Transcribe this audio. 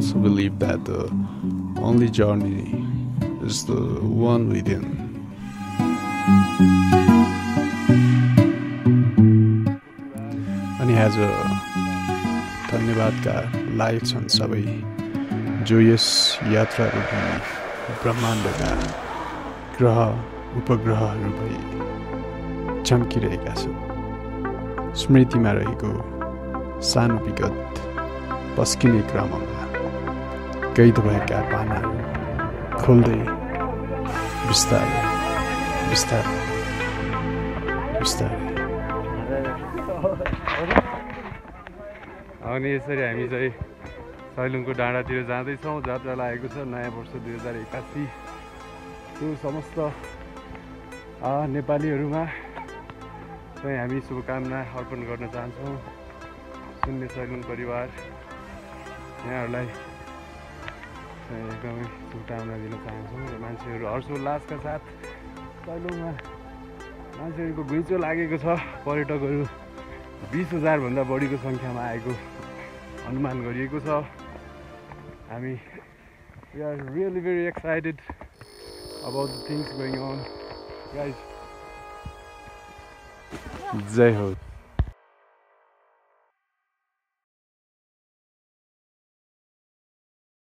also believe that the only journey is the one within. अनि आज धन्यवादका लायक छन् सबै जो यस यात्रा रूपी ब्रह्माण्डका ग्रह उपग्रहहरू भई चम्किरहेका छन्। स्मृतिमा रहेको सानो विगत पस्किने क्रममा कैद भएका पानाहरू खोल्दै बिस्तारै बिस्तारै बिस्तारै। अनि यसरी हामी चाहिँ सैलुङको डाँडातिर जाँदैछौँ। जात्रा लागेको छ नयाँ वर्ष 2081। त्यो समस्त नेपालीहरूमा चाहिँ हामी शुभकामना अर्पण गर्न चाहन्छौँ। सुन्ने सैलुङ परिवार यहाँहरूलाई एकदमै शुभकामना दिन चाहन्छौँ र मान्छेहरू हर्षोल्लासका साथ सैलुङमा मान्छेहरूको घुइँचो लागेको छ। पर्यटकहरू 20,000 भन्दा बढीको सङ्ख्यामा आएको अनुमान गरिएको छ। हामी we are really very excited about the things going on, guys. जय हो।